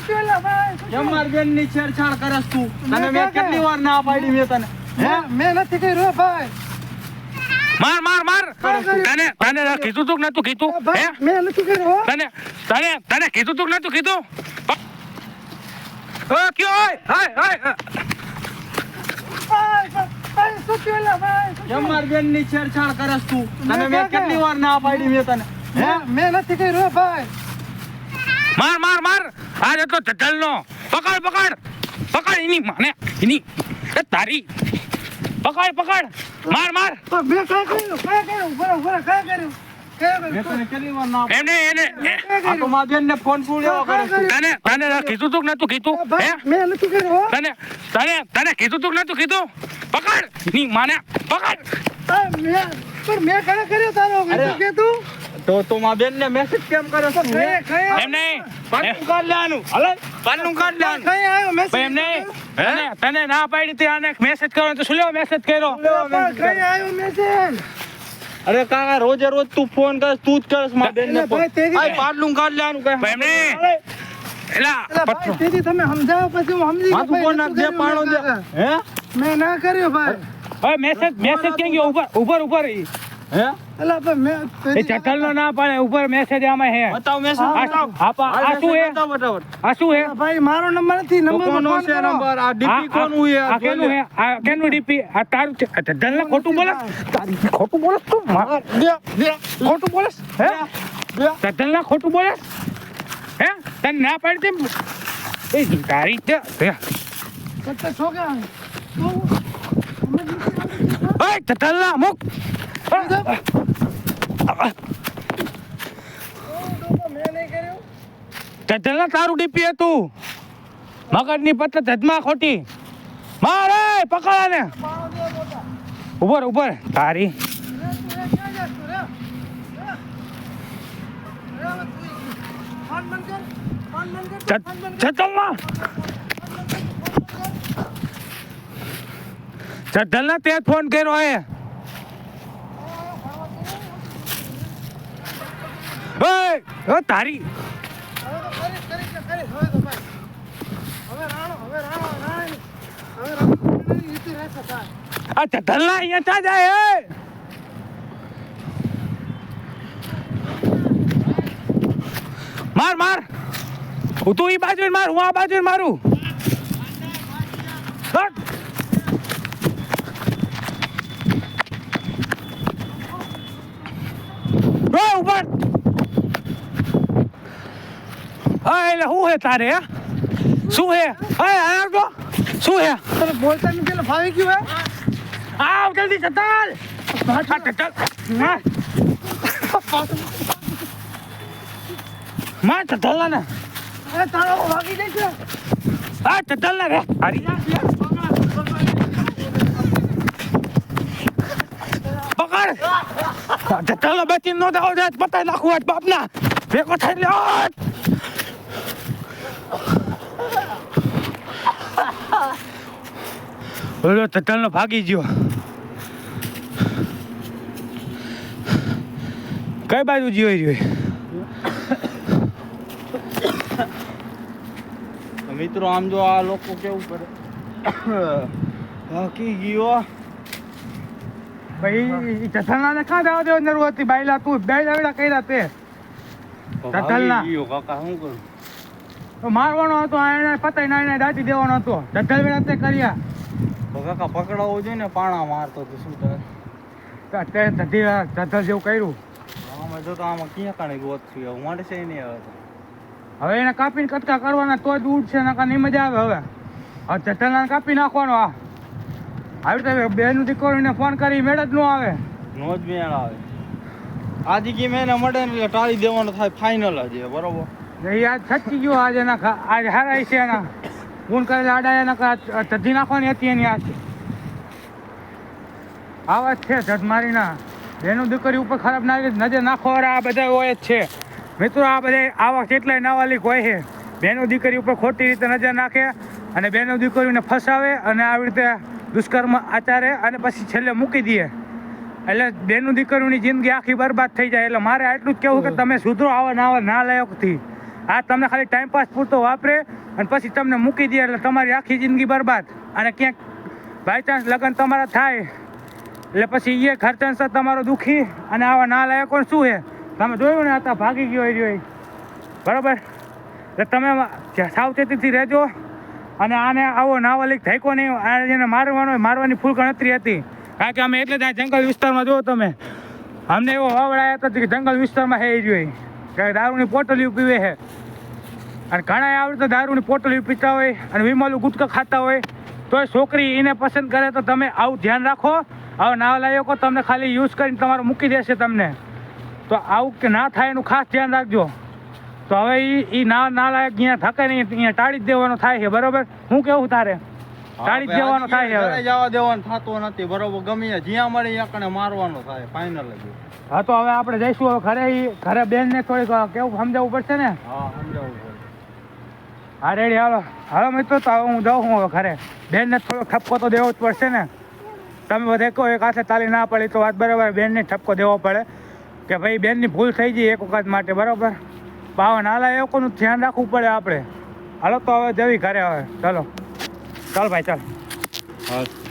કેમ મારી બેન ની છેડછાડ કરસ તું? તને મેં કેટલી વાર ના પાડી મેં તને? મેં નથી કર્યું ભાઈ. માર માર માર તને કીધું તું કે નતું કીધું? હે મેં નથી કર્યું. તને કીધું તું કે નતું કીધું? ક્યો હોય કેમ મારી બેન ની છેડછાડ કરસ તું? તને મેં કેટલી વાર ના પાડી મેં તને? મેં નથી કર્યું ભાઈ. માર માર માર આ તો ચટલનો પકડ એની માને એની તારી પકડ માર માર મેં કઈ કર્યું બરાબર કઈ કર્યું. મેં તને કેટલી વાર ના એને આ તો મારી બેન ને ફોન પૂર્યો કરે છે. તને કીધું તું કે નતું કીધું? હે મેં નથી કર્યું. તને કીધું તું કે નતું કીધું? પકડ એની માને પકડ. મેં કઈ કર્યું તારો કે તું તો મારી બેન ને મેસેજ કેમ કરે છે? એમ નહીં પાનું કાઢ લેવાનું. હલે પાનું કાઢ લેવાનું. કઈ આવ્યો મેસેજ? એમ નહીં તને ના પાડી તે આને મેસેજ કરો તો શું લેવો મેસેજ કર્યો? કઈ આવ્યો મેસેજ? અરે કાકા રોજે રોજ તું ફોન કરસ, તું જ કરસ મારી બેન ને ફોન. ભાઈ, તેદી- આય પાડલું કાઢ લેવાનું કઈ. એમ નહીં એલા ભાઈ, તેથી તમે સમજાવો પછી હું સમજી ગયો. માથું કોણ નાખ દે પાણો દે. હે મેં ના કર્યું ભાઈ. ભાઈ મેસેજ ક્યાં ગયો? ઉપર હે અલા ભાઈ મેં એ ચટલનો ના પાડે ઉપર મેસેજ આમાં હે. બતાવ મેસેજ આ શું હે? આ શું હે? ભાઈ મારો નંબર નથી. નંબર કોનો છે નંબર? આ ડીપી કોનું હે? આ કેનું હે? આ કેનું ડીપી? આ તારું છે? ચટલને ખોટું બોલે? ખોટું બોલે તું? ખોટું બોલે? હે? ચટલને ખોટું બોલે? હે? તને ના પાડી દે એ તારી તે કટ્ટા છોકરા ઓય ચટલના મુક મેં નહીં કર્યું. ચટલના તારું ડીપી હતું મગજની પત્ત ધજમાં ખોટી મારે પકડાને ઉપર તારી ચટલના તે ફોન કર્યો હે ઓય તારી આ ચટલના અહીંયા ક્યાં જાય હે માર તું ઈ બાજુ માર હું આ બાજુ મારું ઉપર એટલે શું હે તારે હે શું હે શું હે તને બોલતા નહીં પેલા ફાવી ગયું હે. આવ જલ્દી ચટલ માર ચટલ ને અરે તારો ભાગી જાય છે. આ ચટલ ને રે હરી પકડ ચટલ બેટી નો દાવ દે પતાઈ નાખું આજ બાપના ભેગો થઈ લે ઓલો ચટલ નો ભાગી ગયો કઈ બાજુ જીવી રહ્યો મિત્રો આમ જો આ લોકો કેવું કરે બાકી ગયો ભાઈ ચટલના ને કાં દાવ દેવ નરુ હતી બાયલા તું બે દાવડા કર્યા તે ચટલના ગયો કાકા શું કરું? તો મારવાનો હતો એને પતાઈ ના દાટી દેવાનો હતો ચટલ વેળા તે કર્યા તો કાકા પકડાવવો જોઈએ ને પાણા મારતો તો શું કરે? તે ચટલ જેવું કર્યું આમાં જો તો આમાં ક્યાં કાણે ગોત છે એવું માટે છે નહીં હવે તો. હવે એને કાપીને કટકા કરવાના તો જ ઉઠશે નકા નહીં મજા આવે હવે ચટલના કાપી નાખવાનો આવી રીતે બેનું દીકરીને ફોન કરી મેળ જ ન આવે નો જ મેળ આવે. આજે કે મેં એને મળે ને એટલે ટાળી દેવાનો થાય ફાઇનલ જ એ બરોબર. એ આજ થકી ગયો આજે આજ હારાય છે એના ફોન કરેલા આડાયા ચઢી નાખવાની હતી એની આજ આ વાત છે જજ મારીના બેનું દીકરી ઉપર ખરાબ નજર નાખવાવાળા આ બધા હોય જ છે મિત્રો આ બધા આવા કેટલાય નાવાલિક હોય છે બેનું દીકરી ઉપર ખોટી રીતે નજર નાખે અને બેનું દીકરીને ફસાવે અને આવી રીતે દુષ્કર્મ આચારે અને પછી છેલ્લે મૂકી દે એટલે બેનું દીકરીની જિંદગી આખી બરબાદ થઈ જાય એટલે મારે આટલું જ કહેવું કે તમે સુધરો આવા નાવા ના લાયકથી આ તમને ખાલી ટાઈમ પાસ પૂરતો વાપરે અને પછી તમને મૂકી દે એટલે તમારી આખી જિંદગી બરબાદ. અને ક્યાંક બાય ચાન્સ લગ્ન તમારા થાય એટલે પછી એ ખર્ચા તમારો દુઃખી. અને આવા નાલાયકો શું છે તમે જોયું ને, આ ભાગી ગયો એ રહ્યો બરાબર. એટલે તમે સાવચેતીથી રહેજો. અને આને આવો નાવાલિક થાયકો નહીં. આ જેને મારવાની ફૂલ ગણતરી હતી, કારણ કે અમે એટલે જ આ જંગલ વિસ્તારમાં જો તમે અમને એવો વાવડાયા હતા કે જંગલ વિસ્તારમાં હે રહ્યો કે દારૂની પોટલીઓ પીવે છે. અને ઘણા આવડે તો દારૂની પોટલીઓ પીતા હોય અને વિમલું ગુટકા ખાતા હોય તો છોકરી એને પસંદ કરે તો તમે આવું ધ્યાન રાખો. આવા નાલાયકો તમને ખાલી યુઝ કરીને તમારું મૂકી દેશે તમને. તો આવું કે ના થાય એનું ખાસ ધ્યાન રાખજો. તો હવે એ નાલાયક અહીંયા થકે નહીં, અહીંયા ટાળી જ દેવાનું થાય છે બરોબર. હું કેવું તારે ટાળી જ દેવાનું થાય છે. હવે જવા દેવાનું થતું નથી બરોબર. ગમે જ્યાં મળે ત્યાં કણે મારવાનો થાય ફાઇનલ જ. હા તો હવે આપણે જઈશું હવે ઘરે. ઘરે બેનને થોડીક કેવું સમજાવવું પડશે ને. હા સમજાવવું પડે. હા રેડી, હાલો હાલો મિત્રો. તો હવે હું જાઉં હું હવે ઘરે. બેનને થોડો ઠપકો તો દેવો જ પડશે ને. તમે બધા કહો એક હાથે તાલી ના પડી તો વાત બરાબર. બેનને ઠપકો દેવો પડે કે ભાઈ બેનની ભૂલ થઈ ગઈ એક વખત માટે બરાબર. આવા નાલાયકોનું ધ્યાન રાખવું પડે આપણે. હાલો તો હવે જવી ઘરે હવે. ચાલો ચાલ ભાઈ ચાલ. હા.